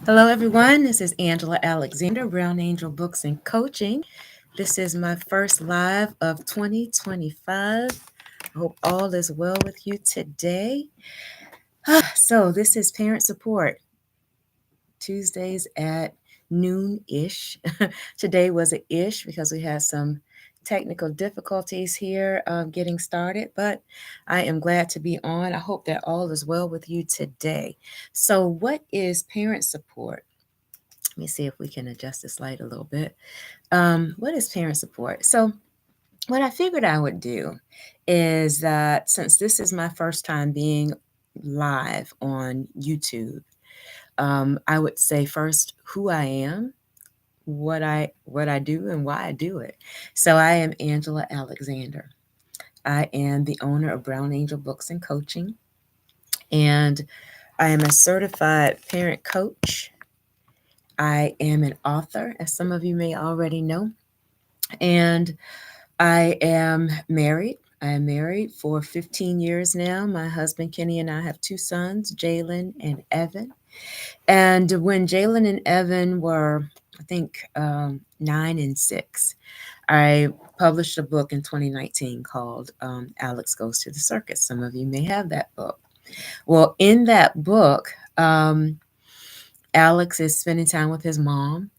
Hello, everyone. This is Angela Alexander, Brown Angel Books and Coaching. This is my first live of 2025. I hope all is well with you today. So, this is Parent Support Tuesdays at noon ish. Today was a ish because we had some technical difficulties here getting started, but I am glad to be on. I hope that all is well with you today. So, what is parent support? Let me see if we can adjust this light a little bit. What is parent support? So, what I figured I would do is that since this is my first time being live on YouTube, I would say first who I am, what I do, and why I do it. So, I am Angela Alexander. I am the owner of Brown Angel Books and Coaching, and I am a certified parent coach. I am an author, as some of you may already know. And I am married. I am married for 15 years now. My husband Kenny and I have two sons, Jalen and Evan. And when Jalen and Evan were, I think, 9 and 6, I published a book in 2019 called Alex Goes to the Circus. Some of you may have that book. Well, in that book, Alex is spending time with his mom.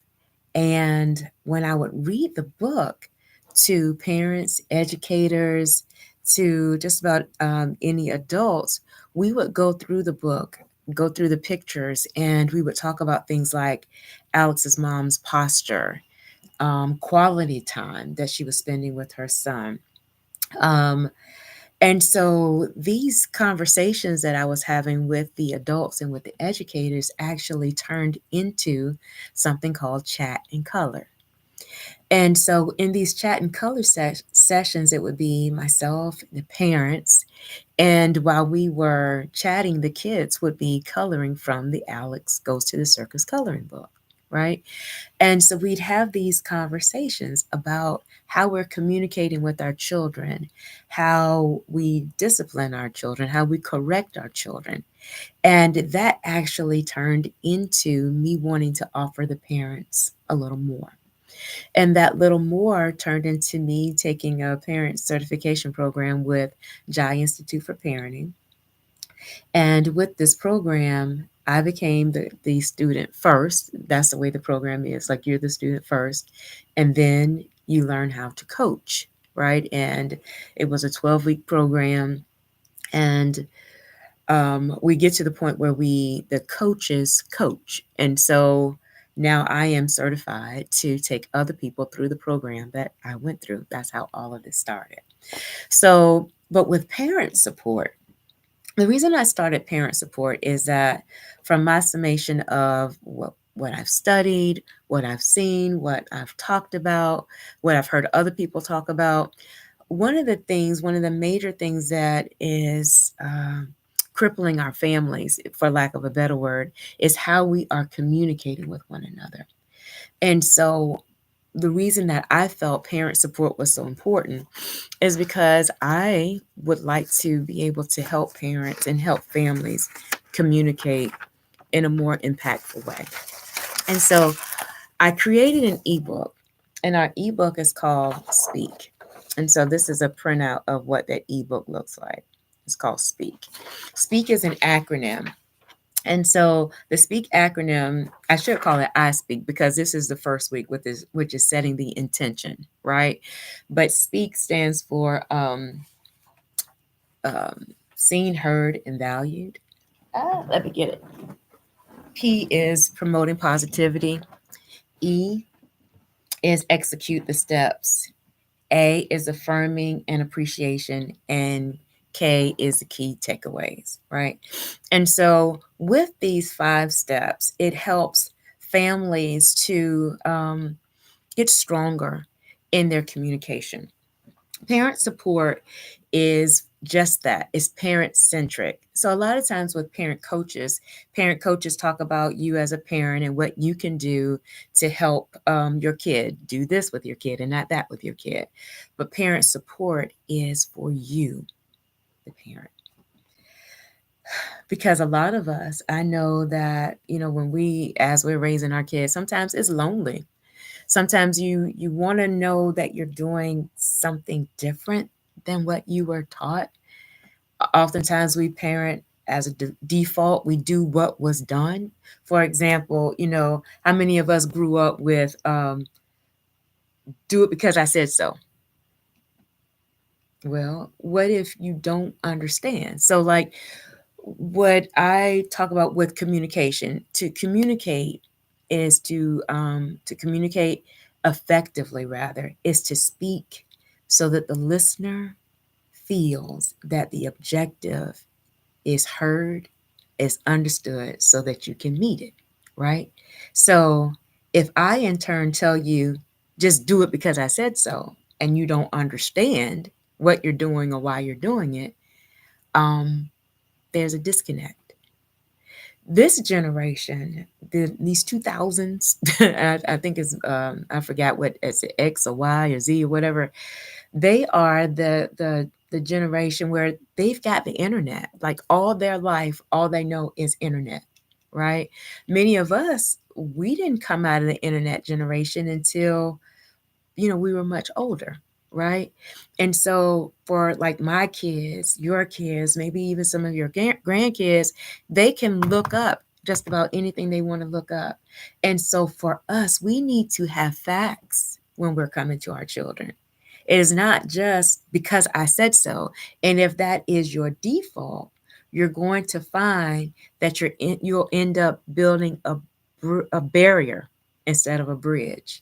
And when I would read the book to parents, educators, to just about any adults, we would go through the book, go through the pictures, and we would talk about things like Alex's mom's posture, quality time that she was spending with her son. Um, and so these conversations that I was having with the adults and with the educators actually turned into something called Chat and Color. And so in these chat and color sessions, it would be myself, the parents, and while we were chatting, the kids would be coloring from the Alex Goes to the Circus coloring book, right? And so we'd have these conversations about how we're communicating with our children, how we discipline our children, how we correct our children. And that actually turned into me wanting to offer the parents a little more. And that little more turned into me taking a parent certification program with Jai Institute for Parenting. And with this program, I became the student first. That's the way the program is. Like you're the student first, and then you learn how to coach, right? And it was a 12-week program. And we get to the point where the coaches coach. And so now I am certified to take other people through the program that I went through. That's how all of this started. So, but with parent support, the reason I started parent support is that from my summation of what I've studied, what I've seen, what I've talked about, what I've heard other people talk about, one of the major things that is crippling our families, for lack of a better word, is how we are communicating with one another. And so the reason that I felt parent support was so important is because I would like to be able to help parents and help families communicate in a more impactful way. And so I created an ebook, and our ebook is called Speak. And so this is a printout of what that ebook looks like. It's called Speak. Speak is an acronym. And so the Speak acronym, I should call it I Speak because this is the first week with this, which is setting the intention, right? But Speak stands for um, seen, heard, and valued. Let me get it. P is promoting positivity. E is execute the steps. A is affirming and appreciation. And K is the key takeaways, right? And so with these 5 steps, it helps families to get stronger in their communication. Parent support is just that, it's parent centric. So a lot of times with parent coaches talk about you as a parent and what you can do to help your kid do this with your kid and not that with your kid. But parent support is for you, the parent. Because a lot of us, I know that, when as we're raising our kids, sometimes it's lonely. Sometimes you want to know that you're doing something different than what you were taught. Oftentimes we parent as a default, we do what was done. For example, how many of us grew up with do it because I said so? Well, what if you don't understand? So, like, what I talk about with communication, to communicate is to communicate effectively, rather, is to speak so that the listener feels that the objective is heard, is understood, so that you can meet it, right? So if I in turn tell you, just do it because I said so, and you don't understand what you're doing or why you're doing it, um, there's a disconnect. This generation, these 2000s, I think it's, I forgot what it's, X or Y or Z or whatever, they are the generation where they've got the internet. Like all their life, all they know is internet, right? Many of us, we didn't come out of the internet generation until, we were much older, right? And so for like my kids, your kids, maybe even some of your grandkids, they can look up just about anything they want to look up. And so for us, we need to have facts when we're coming to our children. It is not just because I said so. And if that is your default, you're going to find that you'll end up building a barrier instead of a bridge.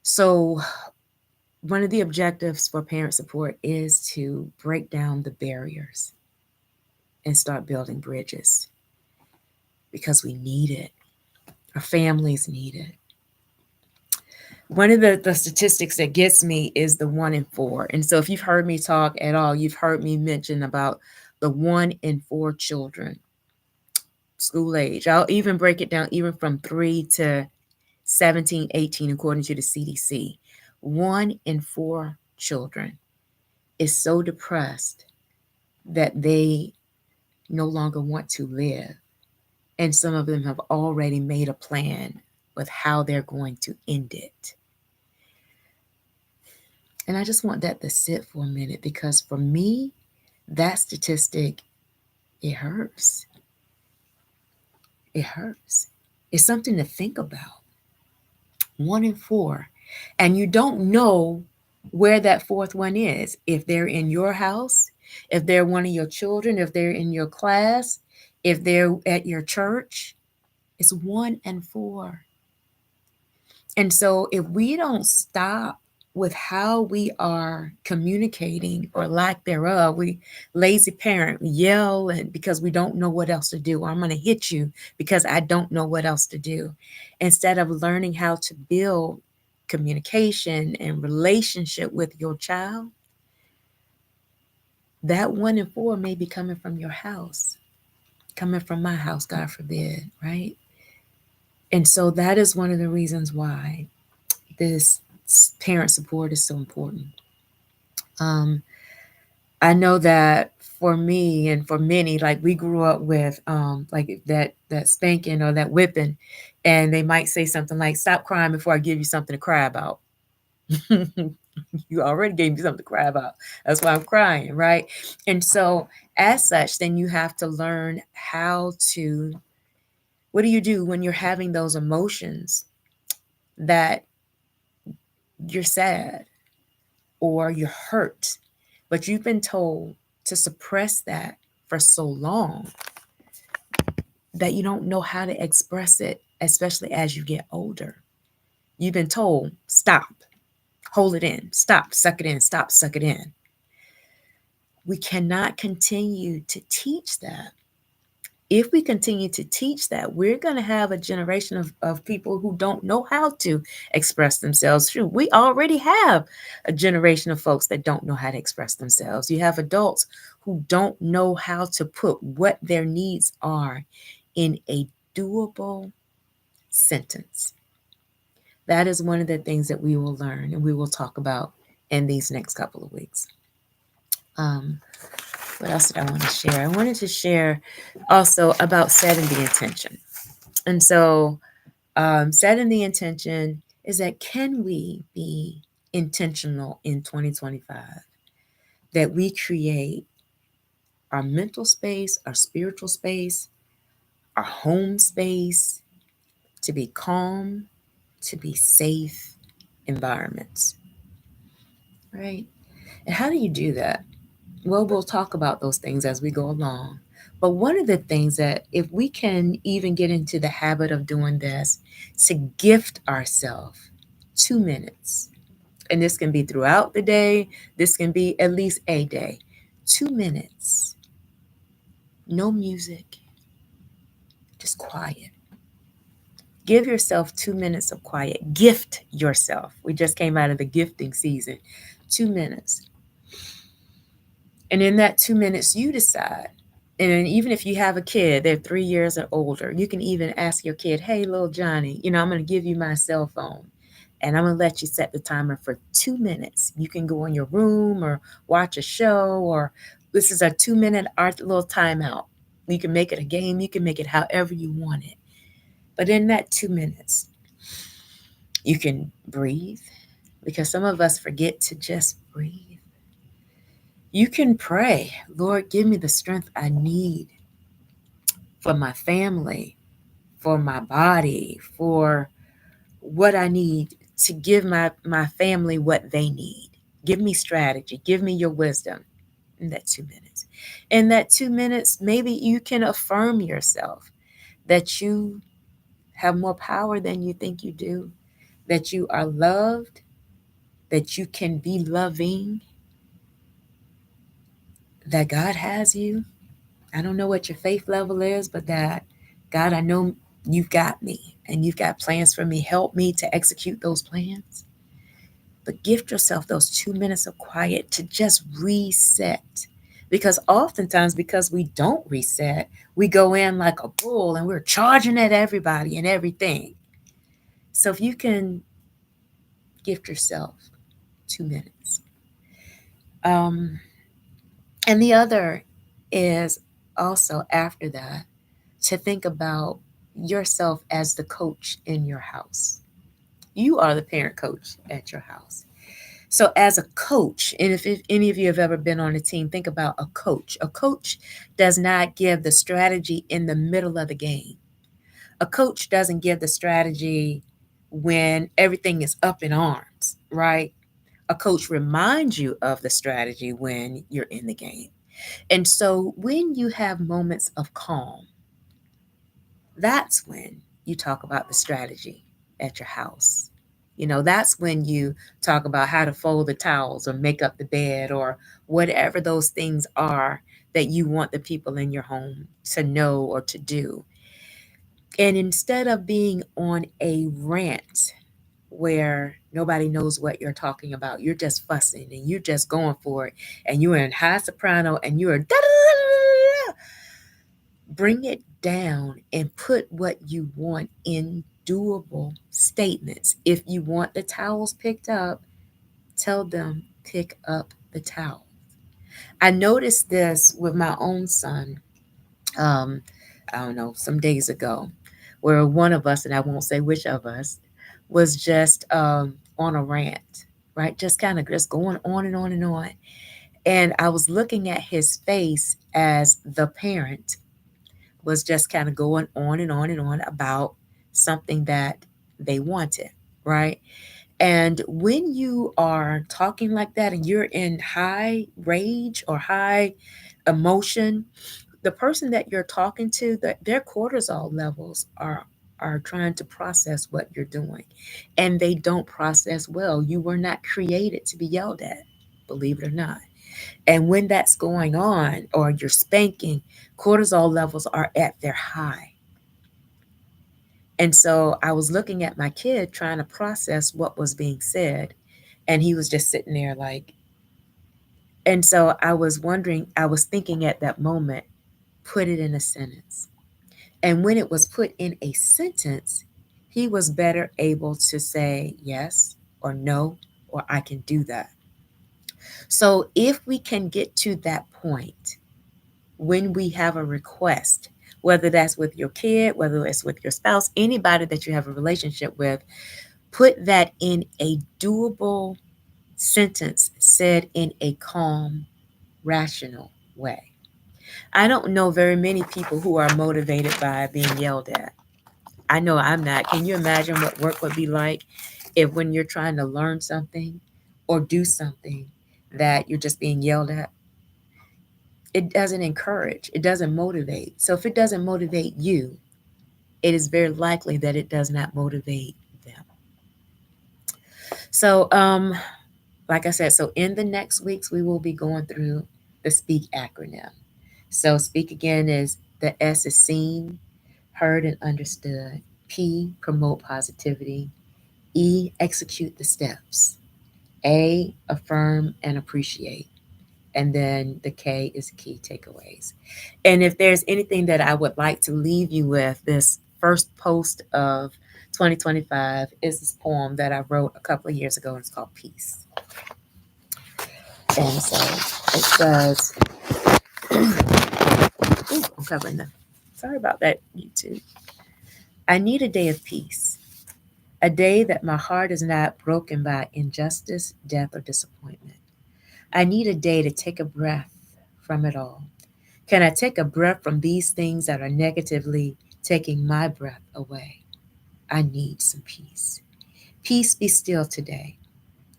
So, one of the objectives for parent support is to break down the barriers and start building bridges because we need it. Our families need it. One of the statistics that gets me is the 1 in 4. And so, if you've heard me talk at all, you've heard me mention about the 1 in 4 children, school age. I'll even break it down even from 3 to 17, 18, according to the CDC. 1 in 4 children is so depressed that they no longer want to live. And some of them have already made a plan with how they're going to end it. And I just want that to sit for a minute because for me, that statistic, it hurts. It hurts. It's something to think about. 1 in 4. And you don't know where that fourth one is. If they're in your house, if they're one of your children, if they're in your class, if they're at your church, it's 1 in 4. And so if we don't stop with how we are communicating or lack thereof, we lazy parent, we yell and because we don't know what else to do. Or I'm going to hit you because I don't know what else to do. Instead of learning how to build communication and relationship with your child, that 1 in 4 may be coming from your house, coming from my house, God forbid, right? And so that is one of the reasons why this parent support is so important. Um, I know that for me and for many, like we grew up with like that spanking or that whipping, and they might say something like, "Stop crying before I give you something to cry about." You already gave me something to cry about. That's why I'm crying, right? And so, as such, then you have to learn how to. What do you do when you're having those emotions that you're sad or you're hurt, but you've been told to suppress that for so long that you don't know how to express it, especially as you get older? You've been told, stop, hold it in, stop, suck it in, stop, suck it in. We cannot continue to teach that. If we continue to teach that, we're going to have a generation of people who don't know how to express themselves. Shoot, we already have a generation of folks that don't know how to express themselves. You have adults who don't know how to put what their needs are in a doable sentence. That is one of the things that we will learn and we will talk about in these next couple of weeks. Um, What else did I want to share? I wanted to share also about setting the intention. And so, setting the intention is that can we be intentional in 2025? That we create our mental space, our spiritual space, our home space to be calm, to be safe environments, right? And how do you do that? Well, we'll talk about those things as we go along. But one of the things that, if we can even get into the habit of doing this, to gift ourselves 2 minutes, and this can be throughout the day, this can be at least a day, 2 minutes, no music, just quiet. Give yourself 2 minutes of quiet. Gift yourself. We just came out of the gifting season. 2 minutes. And in that 2 minutes, you decide. And even if you have a kid, they're 3 years or older, you can even ask your kid, hey, little Johnny, I'm going to give you my cell phone and I'm going to let you set the timer for 2 minutes. You can go in your room or watch a show, or this is a 2 minute art little timeout. You can make it a game, you can make it however you want it. But in that 2 minutes, you can breathe, because some of us forget to just breathe. You can pray, Lord, give me the strength I need for my family, for my body, for what I need to give my family what they need. Give me strategy, give me your wisdom in that 2 minutes. In that 2 minutes, maybe you can affirm yourself that you have more power than you think you do, that you are loved, that you can be loving, that God has you. I don't know what your faith level is, but that God, I know you've got me and you've got plans for me. Help me to execute those plans. But gift yourself those 2 minutes of quiet to just reset. Because oftentimes, because we don't reset, we go in like a bull and we're charging at everybody and everything. So if you can gift yourself 2 minutes. Um, and the other is also after that to think about yourself as the coach in your house. You are the parent coach at your house. So, as a coach, and if any of you have ever been on a team, think about a coach. A coach does not give the strategy in the middle of the game. A coach doesn't give the strategy when everything is up in arms, right? A coach reminds you of the strategy when you're in the game. And so, when you have moments of calm, that's when you talk about the strategy at your house. That's when you talk about how to fold the towels or make up the bed or whatever those things are that you want the people in your home to know or to do. And instead of being on a rant where nobody knows what you're talking about, you're just fussing and you're just going for it, and you're in high soprano and you're bring it down and put what you want in doable statements. If you want the towels picked up, tell them pick up the towel. I noticed this with my own son. Um, I don't know, some days ago, where one of us, and I won't say which of us, was just on a rant, right? Just kind of just going on and on and on. And I was looking at his face as the parent was just kind of going on and on and on about something that they wanted, right? And when you are talking like that and you're in high rage or high emotion, the person that you're talking to, their cortisol levels are trying to process what you're doing, and they don't process well. You were not created to be yelled at, believe it or not. And when that's going on, or you're spanking, cortisol levels are at their high. And so I was looking at my kid trying to process what was being said, and he was just sitting there like, and so I was wondering, I was thinking at that moment, put it in a sentence. And when it was put in a sentence, he was better able to say yes or no, or I can do that. So if we can get to that point, when we have a request, whether that's with your kid, whether it's with your spouse, anybody that you have a relationship with, put that in a doable sentence said in a calm, rational way. I don't know very many people who are motivated by being yelled at. I know I'm not. Can you imagine what work would be like if, when you're trying to learn something or do something, that you're just being yelled at? It doesn't encourage, it doesn't motivate. So if it doesn't motivate you, it is very likely that it does not motivate them. So, like I said, so in the next weeks, we will be going through the SPEAK acronym. So, SPEAK again is the S is seen, heard, and understood. P, promote positivity. E, execute the steps. A, affirm and appreciate. And then the K is key takeaways. And if there's anything that I would like to leave you with, this first post of 2025 is this poem that I wrote a couple of years ago, and it's called Peace. And so it says, ooh, I'm covering them. Sorry about that, YouTube. I need a day of peace, a day that my heart is not broken by injustice, death, or disappointment. I need a day to take a breath from it all. Can I take a breath from these things that are negatively taking my breath away? I need some peace. Peace, be still today.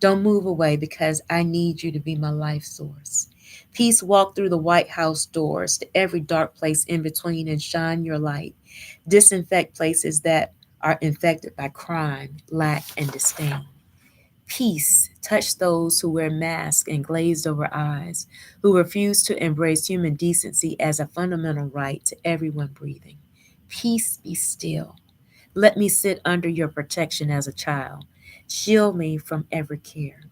Don't move away, because I need you to be my life source. Peace, walk through the White House doors to every dark place in between and shine your light. Disinfect places that are infected by crime, lack, and disdain. Peace, touch those who wear masks and glazed over eyes, who refuse to embrace human decency as a fundamental right to everyone breathing. Peace, be still. Let me sit under your protection as a child. Shield me from every care.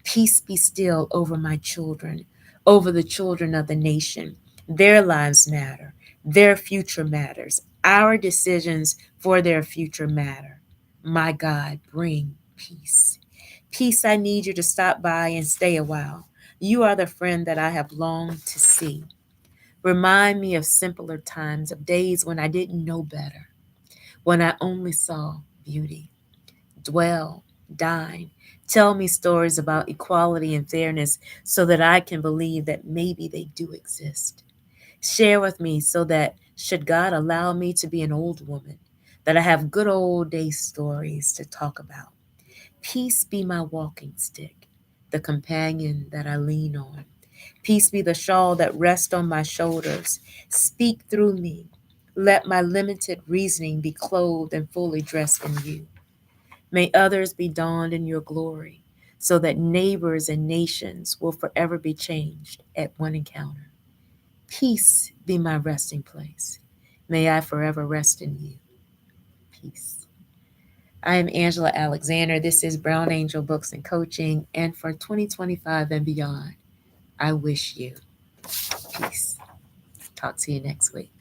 Peace, be still over my children, over the children of the nation. Their lives matter. Their future matters. Our decisions for their future matter. My God, bring peace. Peace, I need you to stop by and stay a while. You are the friend that I have longed to see. Remind me of simpler times, of days when I didn't know better, when I only saw beauty. Dwell, dine, tell me stories about equality and fairness so that I can believe that maybe they do exist. Share with me so that, should God allow me to be an old woman, that I have good old day stories to talk about. Peace be my walking stick, the companion that I lean on. Peace be the shawl that rests on my shoulders. Speak through me. Let my limited reasoning be clothed and fully dressed in you. May others be donned in your glory, so that neighbors and nations will forever be changed at one encounter. Peace be my resting place. May I forever rest in you. Peace. I am Angela Alexander. This is Brown Angel Books and Coaching. And for 2025 and beyond, I wish you peace. Talk to you next week.